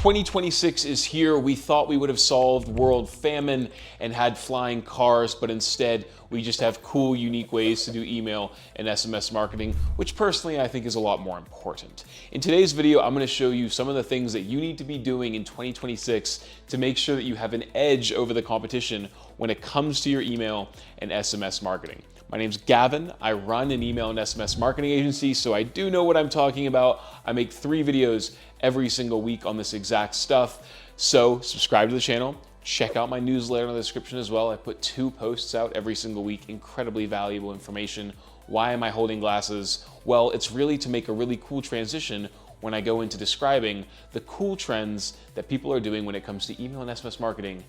2026 is here. We thought we would have solved world famine and had flying cars, but instead we just have cool, unique ways to do email and SMS marketing, which personally I think is a lot more important. In today's video, I'm going to show you some of the things that you need to be doing in 2026 to make sure that you have an edge over the competition when it comes to your email and SMS marketing. My name's Gavin. I run an email and SMS marketing agency, so I do know what I'm talking about. I make 3 videos every single week on this exact stuff. So subscribe to the channel. Check out my newsletter in the description as well. I put 2 posts out every single week, incredibly valuable information. Why am I holding glasses? Well, it's really to make a really cool transition when I go into describing the cool trends that people are doing when it comes to email and SMS marketing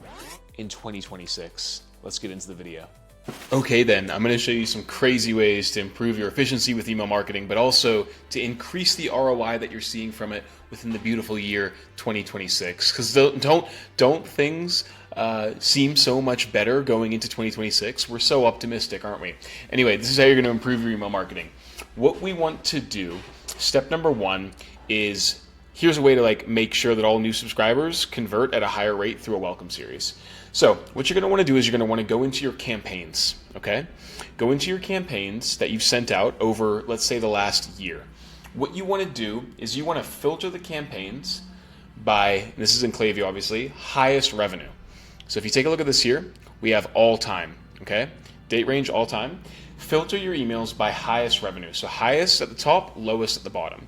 in 2026. Let's get into the video. Okay then, I'm going to show you some crazy ways to improve your efficiency with email marketing, but also to increase the ROI that you're seeing from it within the beautiful year 2026. Because don't things seem so much better going into 2026? We're so optimistic, aren't we? Anyway, this is how you're going to improve your email marketing. What we want to do, step number 1, is here's a way to make sure that all new subscribers convert at a higher rate through a welcome series. So what you're going to want to do is you're going to want to go into your campaigns, okay? Go into your campaigns that you've sent out over, let's say, the last year. What you want to do is you want to filter the campaigns by, and this is in Klaviyo obviously, highest revenue. So if you take a look at this here, we have all time, okay? Date range, all time. Filter your emails by highest revenue. So highest at the top, lowest at the bottom.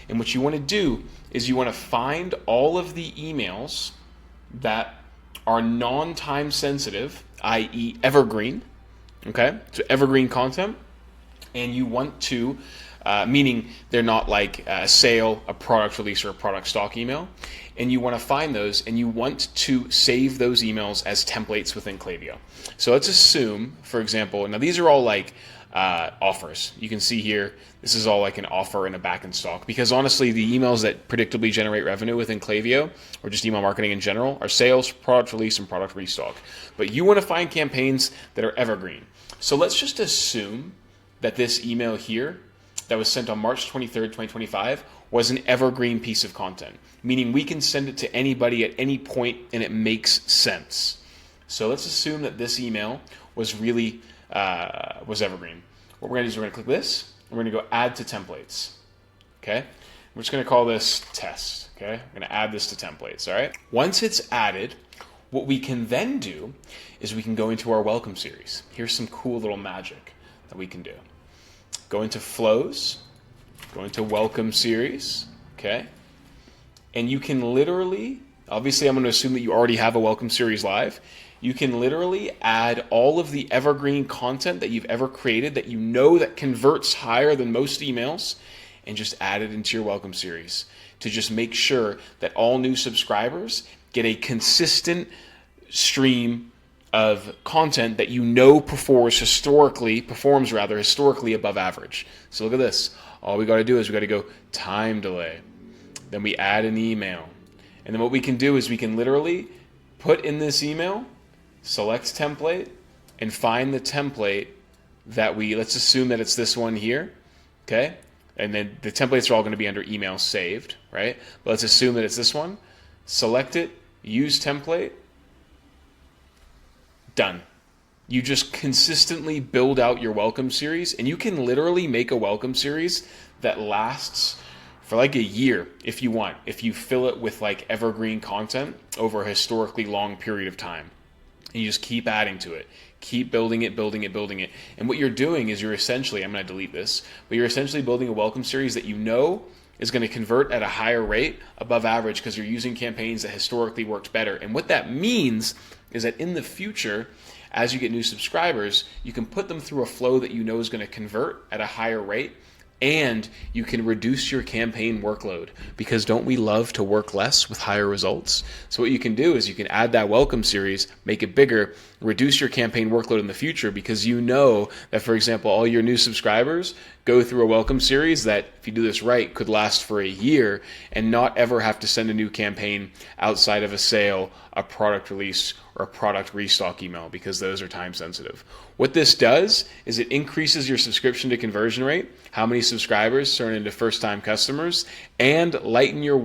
And what you want to do is you want to find all of the emails that are non-time sensitive, i.e. evergreen, okay? So evergreen content, and you want to, meaning they're not like a sale, a product release, or a product stock email, and you want to find those, and you want to save those emails as templates within Klaviyo. So let's assume, for example, now these are all like offers. You can see here, this is all like an offer and a back in stock, because honestly, the emails that predictably generate revenue within Klaviyo, or just email marketing in general, are sales, product release, and product restock. But you want to find campaigns that are evergreen. So let's just assume that this email here that was sent on March 23rd, 2025 was an evergreen piece of content, meaning we can send it to anybody at any point and it makes sense. So let's assume that this email was really was evergreen. What we're going to do is we're going to click this, and we're going to go add to templates. Okay? We're just going to call this test. Okay? I'm going to add this to templates. All right? Once it's added, what we can then do is we can go into our welcome series. Here's some cool little magic that we can do. Go into flows, go into welcome series. Okay? And you can literally, obviously I'm going to assume that you already have a welcome series live. You can literally add all of the evergreen content that you've ever created that you know that converts higher than most emails, and just add it into your welcome series to just make sure that all new subscribers get a consistent stream of content that you know performs historically above average. So look at this. All we got to do is we got to go time delay. Then we add an email. And then what we can do is we can literally put in this email, select template, and find the template that let's assume that it's this one here, okay? And then the templates are all going to be under email saved, right? But let's assume that it's this one. Select it, use template, done. You just consistently build out your welcome series, and you can literally make a welcome series that lasts for like a year if you want, if you fill it with like evergreen content over a historically long period of time. And you just keep adding to it, keep building it. And what you're doing is you're essentially, I'm going to delete this, but you're essentially building a welcome series that you know is going to convert at a higher rate above average because you're using campaigns that historically worked better. And what that means is that in the future, as you get new subscribers, you can put them through a flow that you know is going to convert at a higher rate, and you can reduce your campaign workload, because don't we love to work less with higher results? So what you can do is you can add that welcome series, make it bigger, reduce your campaign workload in the future, because you know that, for example, all your new subscribers go through a welcome series that, if you do this right, could last for a year and not ever have to send a new campaign outside of a sale, a product release, or a product restock email, because those are time sensitive. What this does is it increases your subscription to conversion rate, how many subscribers turn into first-time customers, and lightens your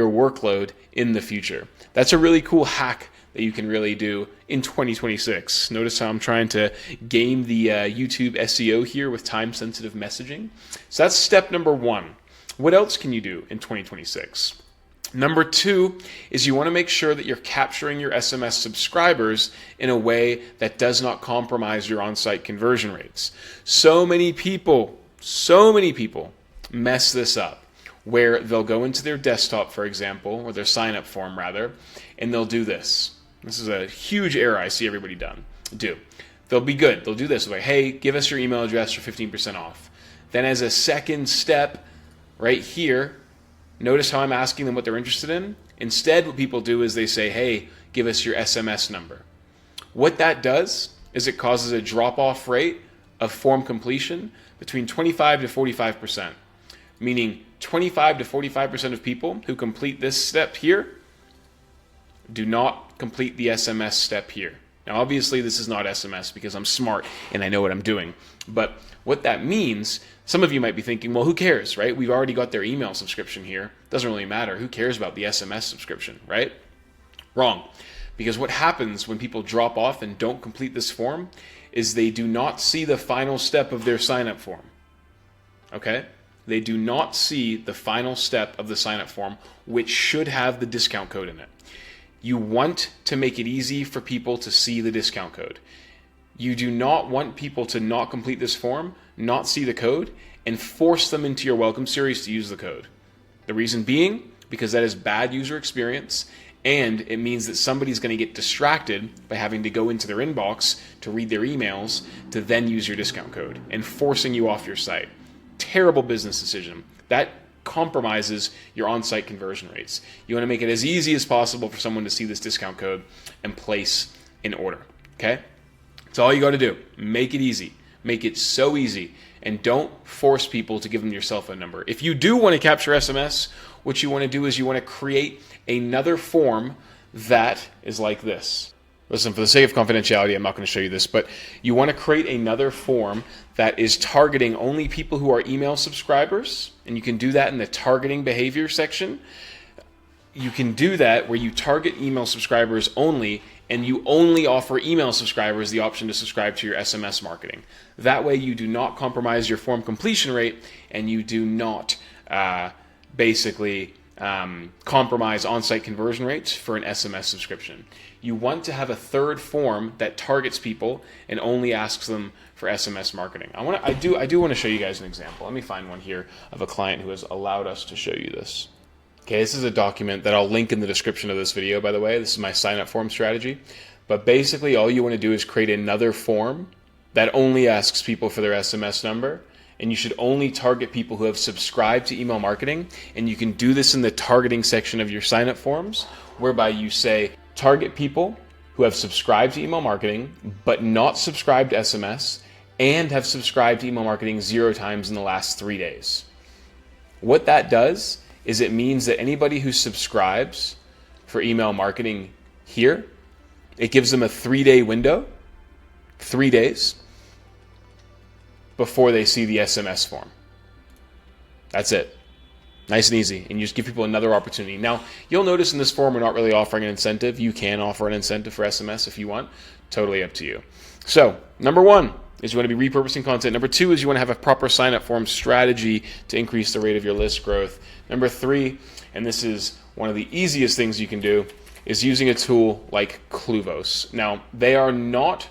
workload in the future. That's a really cool hack that you can really do in 2026. Notice how I'm trying to game the YouTube SEO here with time-sensitive messaging. So that's step number one. What else can you do in 2026? Number two is you want to make sure that you're capturing your SMS subscribers in a way that does not compromise your on-site conversion rates. So many people mess this up, where they'll go into their desktop, for example, or their sign-up form rather, and they'll do this. This is a huge error I see everybody do. They'll be good. They'll do this, like, hey, give us your email address for 15% off. Then as a second step right here, notice how I'm asking them what they're interested in. Instead, what people do is they say, hey, give us your SMS number. What that does is it causes a drop-off rate of form completion between 25 to 45%, meaning 25 to 45% of people who complete this step here do not complete the SMS step here. Now, obviously, this is not SMS because I'm smart and I know what I'm doing. But what that means, some of you might be thinking, well, who cares, right? We've already got their email subscription here. Doesn't really matter. Who cares about the SMS subscription, right? Wrong. Because what happens when people drop off and don't complete this form is they do not see the final step of their sign-up form. Okay? They do not see the final step of the sign-up form, which should have the discount code in it. You want to make it easy for people to see the discount code. You do not want people to not complete this form, not see the code, and force them into your welcome series to use the code. The reason being, because that is bad user experience, and it means that somebody's going to get distracted by having to go into their inbox to read their emails to then use your discount code and forcing you off your site. Terrible business decision. That compromises your on-site conversion rates. You want to make it as easy as possible for someone to see this discount code and place an order. Okay? That's all you got to do. Make it easy. Make it so easy. And don't force people to give them your cell phone number. If you do want to capture SMS, what you want to do is you want to create another form that is like this. Listen, for the sake of confidentiality, I'm not going to show you this, but you want to create another form that is targeting only people who are email subscribers, and you can do that in the targeting behavior section. You can do that where you target email subscribers only, and you only offer email subscribers the option to subscribe to your SMS marketing. That way you do not compromise your form completion rate, and you do not compromise on-site conversion rates for an SMS subscription. You want to have a third form that targets people and only asks them for SMS marketing. I do want to show you guys an example. Let me find one here of a client who has allowed us to show you this. Okay, this is a document that I'll link in the description of this video, by the way. This is my sign-up form strategy. But basically, all you want to do is create another form that only asks people for their SMS number, and you should only target people who have subscribed to email marketing, and you can do this in the targeting section of your sign-up forms, whereby you say, target people who have subscribed to email marketing, but not subscribed to SMS, and have subscribed to email marketing 0 times in the last 3 days. What that does is it means that anybody who subscribes for email marketing here, it gives them a 3-day window, 3 days, before they see the SMS form. That's it. Nice and easy. And you just give people another opportunity. Now, you'll notice in this form we're not really offering an incentive. You can offer an incentive for SMS if you want. Totally up to you. So, number 1 is you want to be repurposing content. Number 2 is you want to have a proper sign-up form strategy to increase the rate of your list growth. Number 3, and this is one of the easiest things you can do, is using a tool like Kluvos. Now, they are not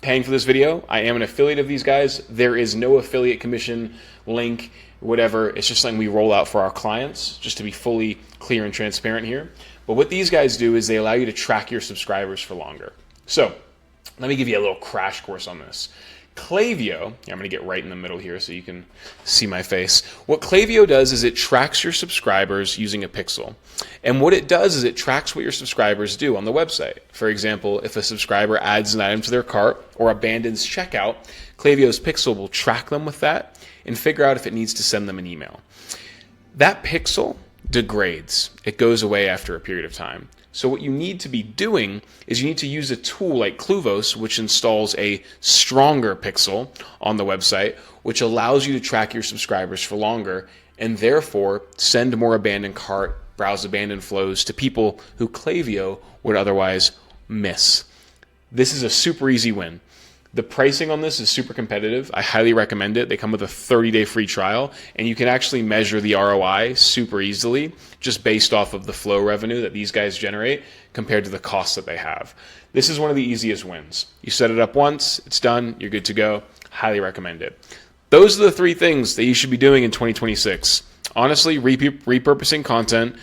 paying for this video. I am an affiliate of these guys. There is no affiliate commission link, whatever. It's just something we roll out for our clients, just to be fully clear and transparent here. But what these guys do is they allow you to track your subscribers for longer. So let me give you a little crash course on this. Klaviyo, I'm going to get right in the middle here so you can see my face. What Klaviyo does is it tracks your subscribers using a pixel. And what it does is it tracks what your subscribers do on the website. For example, if a subscriber adds an item to their cart or abandons checkout, Klaviyo's pixel will track them with that and figure out if it needs to send them an email. That pixel degrades. It goes away after a period of time. So what you need to be doing is you need to use a tool like Kluvos, which installs a stronger pixel on the website, which allows you to track your subscribers for longer and therefore send more abandoned cart, browse abandoned flows to people who Klaviyo would otherwise miss. This is a super easy win. The pricing on this is super competitive. I highly recommend it. They come with a 30-day free trial, and you can actually measure the ROI super easily just based off of the flow revenue that these guys generate compared to the costs that they have. This is one of the easiest wins. You set it up once, it's done, you're good to go. Highly recommend it. Those are the 3 things that you should be doing in 2026. Honestly, repurposing content,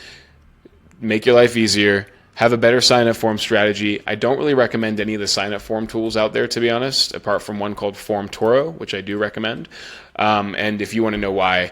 make your life easier, have a better sign-up form strategy. I don't really recommend any of the sign-up form tools out there, to be honest, apart from one called Form Toro, which I do recommend. And if you want to know why,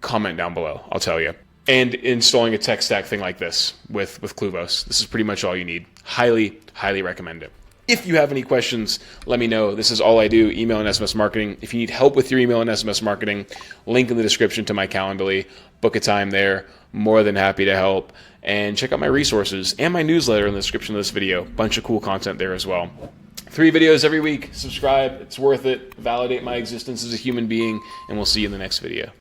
comment down below. I'll tell you. And installing a tech stack thing like this with Kluvos. This is pretty much all you need. Highly, highly recommend it. If you have any questions, let me know. This is all I do, email and SMS marketing. If you need help with your email and SMS marketing, link in the description to my Calendly. Book a time there. More than happy to help. And check out my resources and my newsletter in the description of this video. Bunch of cool content there as well. 3 videos every week. Subscribe. It's worth it. Validate my existence as a human being. And we'll see you in the next video.